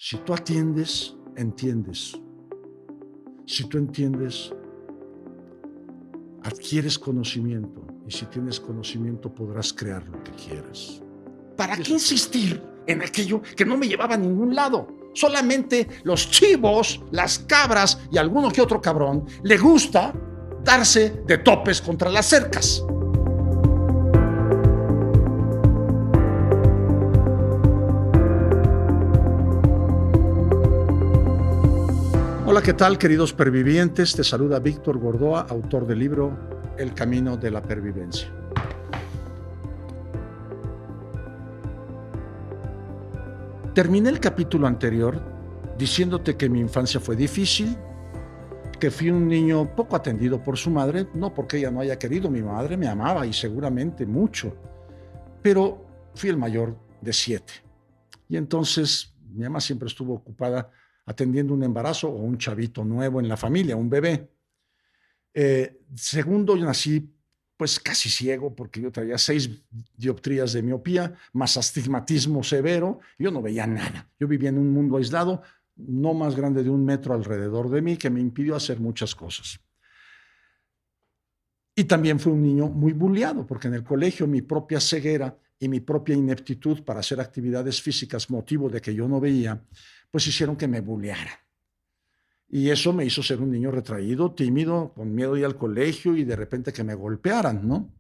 Si tú atiendes, entiendes. Si tú entiendes, adquieres conocimiento. Y si tienes conocimiento, podrás crear lo que quieras. ¿Para qué insistir en aquello que no me llevaba a ningún lado? Solamente los chivos, las cabras y alguno que otro cabrón le gusta darse de topes contra las cercas. Hola, ¿qué tal, queridos pervivientes? Te saluda Víctor Gordoa, autor del libro El camino de la pervivencia. Terminé el capítulo anterior diciéndote que mi infancia fue difícil, que fui un niño poco atendido por su madre, no porque ella no haya querido, mi madre me amaba y seguramente mucho, pero fui el mayor de 7. Y entonces mi mamá siempre estuvo ocupada atendiendo un embarazo o un chavito nuevo en la familia, un bebé. Segundo, yo nací pues casi ciego porque yo traía 6 dioptrías de miopía, más astigmatismo severo. Yo no veía nada. Yo vivía en un mundo aislado, no más grande de 1 metro alrededor de mí, que me impidió hacer muchas cosas. Y también fui un niño muy bulleado, porque en el colegio mi propia ceguera y mi propia ineptitud para hacer actividades físicas, motivo de que yo no veía, pues hicieron que me bulleara. Y eso me hizo ser un niño retraído, tímido, con miedo de ir al colegio y de repente que me golpearan, ¿no?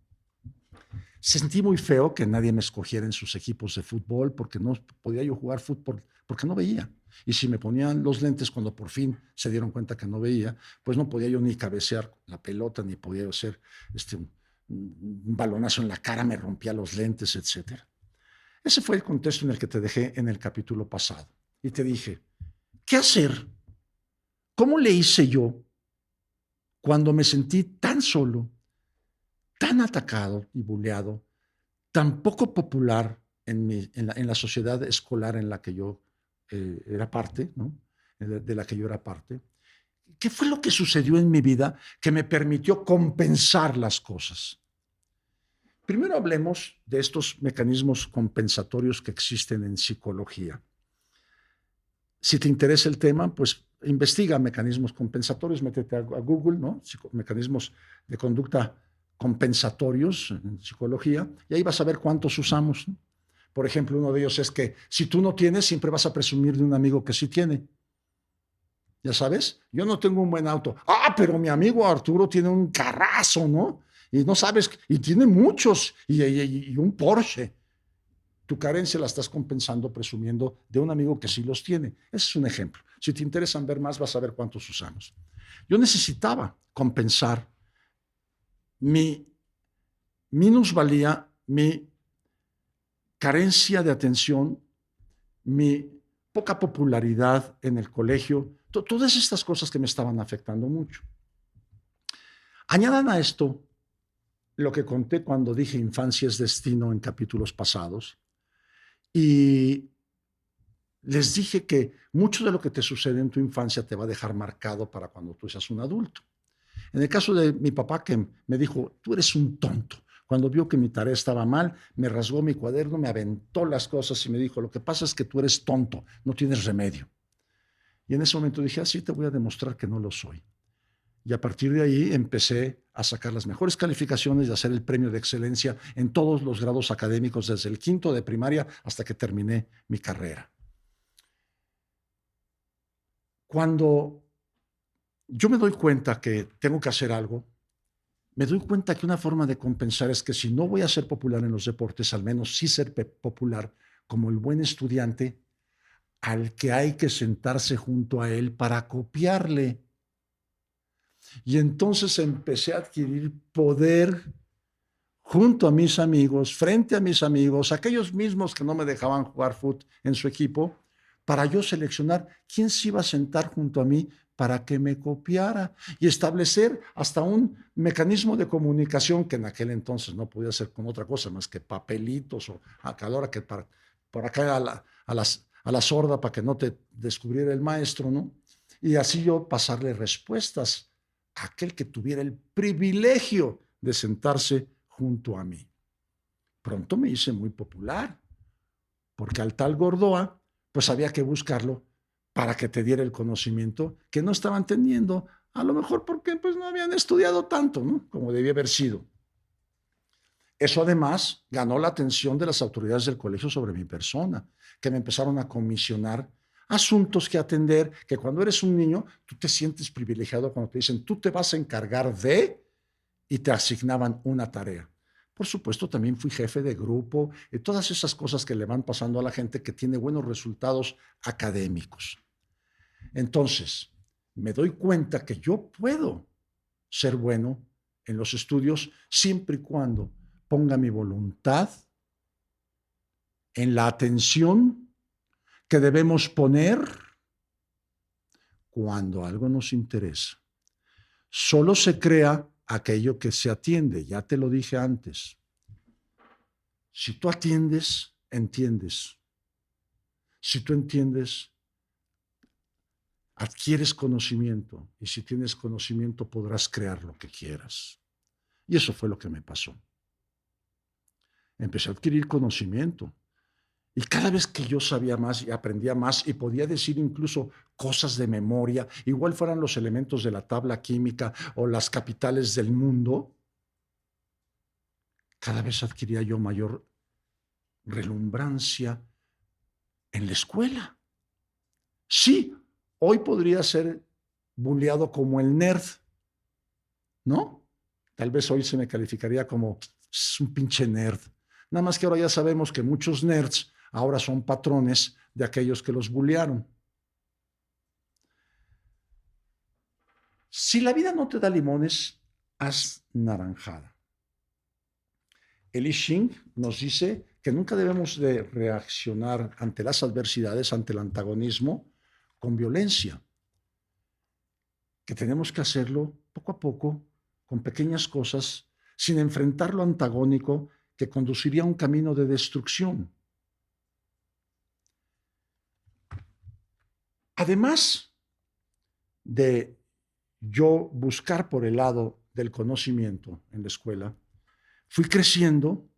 Sentí muy feo que nadie me escogiera en sus equipos de fútbol porque no podía yo jugar fútbol, porque no veía. Y si me ponían los lentes cuando por fin se dieron cuenta que no veía, pues no podía yo ni cabecear la pelota, ni podía yo hacer un balonazo en la cara, me rompía los lentes, etc. Ese fue el contexto en el que te dejé en el capítulo pasado. Y te dije, ¿qué hacer? ¿Cómo le hice yo cuando me sentí tan solo, tan atacado y bulleado, tan poco popular en la sociedad escolar en la que yo era parte, ¿no? De la que yo era parte? ¿Qué fue lo que sucedió en mi vida que me permitió compensar las cosas? Primero hablemos de estos mecanismos compensatorios que existen en psicología. Si te interesa el tema, pues investiga mecanismos compensatorios, métete a Google, ¿no? Mecanismos de conducta compensatorios en psicología, y ahí vas a ver cuántos usamos, ¿no? Por ejemplo, uno de ellos es que si tú no tienes, siempre vas a presumir de un amigo que sí tiene. Ya sabes, yo no tengo un buen auto. Ah, pero mi amigo Arturo tiene un carrazo, ¿no? Y no sabes, y tiene muchos, y un Porsche. Tu carencia la estás compensando presumiendo de un amigo que sí los tiene. Ese es un ejemplo. Si te interesan ver más, vas a ver cuántos usamos. Yo necesitaba compensar mi minusvalía, mi carencia de atención, mi poca popularidad en el colegio, todas estas cosas que me estaban afectando mucho. Añadan a esto lo que conté cuando dije infancia es destino en capítulos pasados, y les dije que mucho de lo que te sucede en tu infancia te va a dejar marcado para cuando tú seas un adulto. En el caso de mi papá, que me dijo, tú eres un tonto. Cuando vio que mi tarea estaba mal, me rasgó mi cuaderno, me aventó las cosas y me dijo, lo que pasa es que tú eres tonto, no tienes remedio. Y en ese momento dije, así te voy a demostrar que no lo soy. Y a partir de ahí empecé a sacar las mejores calificaciones y a hacer el premio de excelencia en todos los grados académicos, desde el 5º de primaria hasta que terminé mi carrera. Cuando yo me doy cuenta que tengo que hacer algo, me doy cuenta que una forma de compensar es que si no voy a ser popular en los deportes, al menos sí ser popular como el buen estudiante al que hay que sentarse junto a él para copiarle. Y entonces empecé a adquirir poder junto a mis amigos, frente a mis amigos, aquellos mismos que no me dejaban jugar fútbol en su equipo, para yo seleccionar quién se iba a sentar junto a mí para que me copiara y establecer hasta un mecanismo de comunicación que en aquel entonces no podía ser con otra cosa más que papelitos o a cada hora que por acá a la sorda para que no te descubriera el maestro, ¿no? Y así yo pasarle respuestas a aquel que tuviera el privilegio de sentarse junto a mí. Pronto me hice muy popular, porque al tal Gordoa, pues había que buscarlo para que te diera el conocimiento que no estaban teniendo, a lo mejor porque pues, no habían estudiado tanto, ¿no? Como debía haber sido. Eso además ganó la atención de las autoridades del colegio sobre mi persona, que me empezaron a comisionar asuntos que atender, que cuando eres un niño, tú te sientes privilegiado cuando te dicen, tú te vas a encargar de, y te asignaban una tarea. Por supuesto, también fui jefe de grupo y todas esas cosas que le van pasando a la gente que tiene buenos resultados académicos. Entonces, me doy cuenta que yo puedo ser bueno en los estudios siempre y cuando ponga mi voluntad en la atención que debemos poner cuando algo nos interesa. Solo se crea aquello que se atiende, ya te lo dije antes. Si tú atiendes, entiendes. Si tú entiendes, adquieres conocimiento, y si tienes conocimiento podrás crear lo que quieras. Y eso fue lo que me pasó. Empecé a adquirir conocimiento. Y cada vez que yo sabía más y aprendía más y podía decir incluso cosas de memoria, igual fueran los elementos de la tabla química o las capitales del mundo, cada vez adquiría yo mayor relumbrancia en la escuela. Sí, hoy podría ser bulleado como el nerd, ¿no? Tal vez hoy se me calificaría como un pinche nerd. Nada más que ahora ya sabemos que muchos nerds ahora son patrones de aquellos que los bullearon. Si la vida no te da limones, haz naranjada. El I Ching nos dice que nunca debemos de reaccionar ante las adversidades, ante el antagonismo, con violencia. Que tenemos que hacerlo poco a poco, con pequeñas cosas, sin enfrentar lo antagónico que conduciría a un camino de destrucción. Además de yo buscar por el lado del conocimiento en la escuela, fui creciendo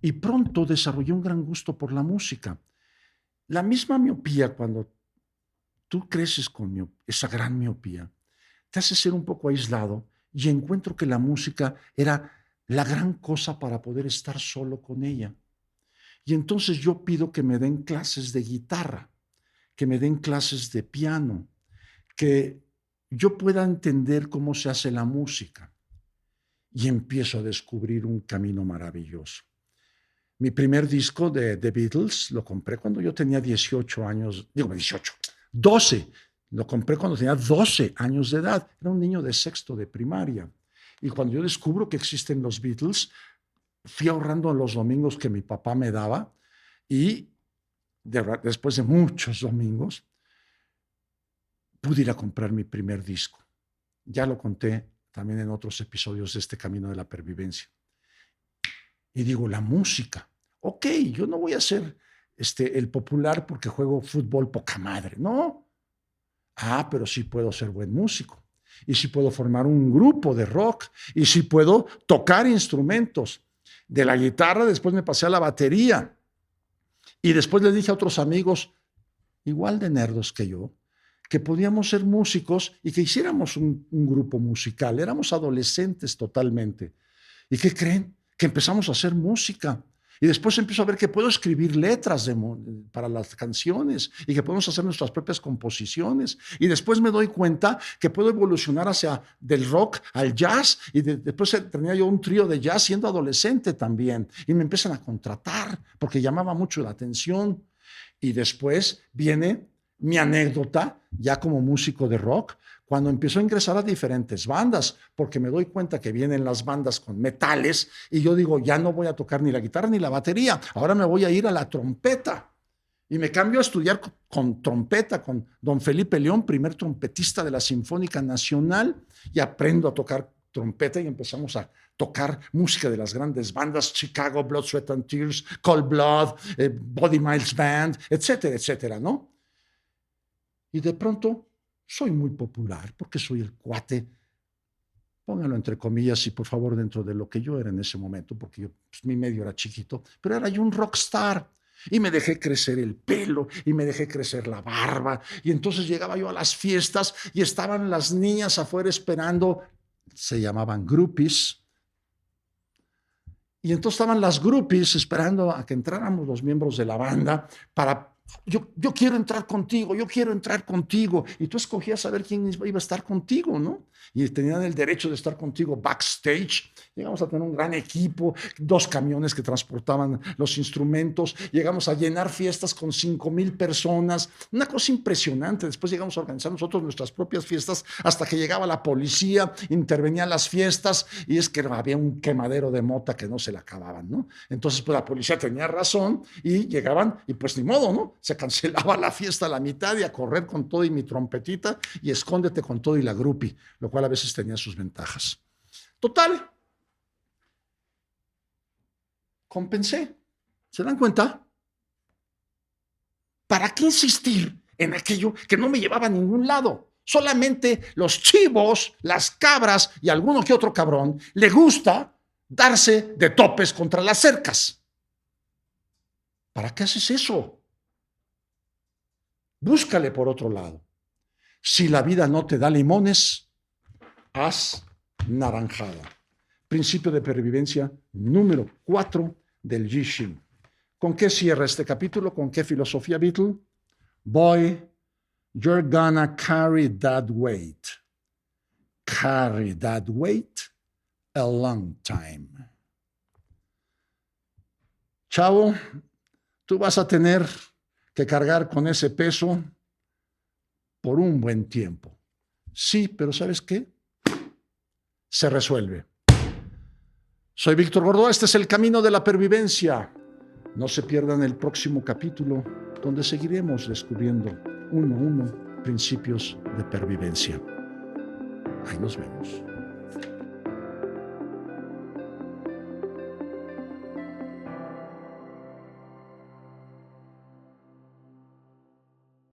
y pronto desarrollé un gran gusto por la música. La misma miopía, cuando tú creces con esa gran miopía, te hace ser un poco aislado y encuentro que la música era la gran cosa para poder estar solo con ella. Y entonces yo pido que me den clases de guitarra, que me den clases de piano, que yo pueda entender cómo se hace la música. Y empiezo a descubrir un camino maravilloso. Mi primer disco de The Beatles lo compré cuando yo tenía 18 años, digo 18, 12. Lo compré cuando tenía 12 años de edad. Era un niño de sexto de primaria. Y cuando yo descubro que existen los Beatles, fui ahorrando los domingos que mi papá me daba y después de muchos domingos pude ir a comprar mi primer disco. Ya lo conté también en otros episodios de este Camino de la Pervivencia. Y digo, la música. Ok, yo no voy a ser el popular porque juego fútbol poca madre. No. Ah, pero sí puedo ser buen músico. Y sí puedo formar un grupo de rock. Y sí puedo tocar instrumentos. De la guitarra después me pasé a la batería. Y después le dije a otros amigos, igual de nerdos que yo, que podíamos ser músicos y que hiciéramos un grupo musical. Éramos adolescentes totalmente. ¿Y qué creen? Que empezamos a hacer música. Y después empiezo a ver que puedo escribir letras para las canciones y que podemos hacer nuestras propias composiciones. Y después me doy cuenta que puedo evolucionar hacia del rock al jazz. Y después tenía yo un trío de jazz siendo adolescente también. Y me empiezan a contratar porque llamaba mucho la atención. Y después viene mi anécdota, ya como músico de rock, cuando empiezo a ingresar a diferentes bandas, porque me doy cuenta que vienen las bandas con metales y yo digo, ya no voy a tocar ni la guitarra ni la batería, ahora me voy a ir a la trompeta. Y me cambio a estudiar con trompeta, con don Felipe León, primer trompetista de la Sinfónica Nacional, y aprendo a tocar trompeta y empezamos a tocar música de las grandes bandas, Chicago, Blood, Sweat and Tears, Cold Blood, Body Miles Band, etcétera, etcétera, ¿no? Y de pronto soy muy popular porque soy el cuate, pónganlo entre comillas y por favor dentro de lo que yo era en ese momento, porque yo, pues, mi medio era chiquito, pero era yo un rockstar. Y me dejé crecer el pelo y me dejé crecer la barba. Y entonces llegaba yo a las fiestas y estaban las niñas afuera esperando, se llamaban groupies. Y entonces estaban las groupies esperando a que entráramos los miembros de la banda para, yo quiero entrar contigo, yo quiero entrar contigo. Y tú escogías a ver quién iba a estar contigo, ¿no? Y tenían el derecho de estar contigo backstage. Llegamos a tener un gran equipo, 2 camiones que transportaban los instrumentos. Llegamos a llenar fiestas con 5,000 personas. Una cosa impresionante. Después llegamos a organizar nosotros nuestras propias fiestas hasta que llegaba la policía, intervenía en las fiestas y es que había un quemadero de mota que no se le acababan, ¿no? Entonces, pues la policía tenía razón y llegaban y pues ni modo, ¿no? Se cancelaba la fiesta a la mitad y a correr con todo y mi trompetita y escóndete con todo y la groupie, lo cual a veces tenía sus ventajas. Total, compensé. ¿Se dan cuenta? ¿Para qué insistir en aquello que no me llevaba a ningún lado? Solamente los chivos, las cabras y alguno que otro cabrón le gusta darse de topes contra las cercas. ¿Para qué haces eso? Búscale por otro lado. Si la vida no te da limones, haz naranjada. Principio de pervivencia número 4 del Ji Shin. ¿Con qué cierra este capítulo? ¿Con qué filosofía Beatle? Boy, you're gonna carry that weight. Carry that weight a long time. Chavo, tú vas a tener que cargar con ese peso por un buen tiempo. Sí, pero ¿sabes qué? Se resuelve. Soy Víctor Gordoa, este es El Camino de la Pervivencia. No se pierdan el próximo capítulo, donde seguiremos descubriendo uno a uno principios de pervivencia. Ahí nos vemos.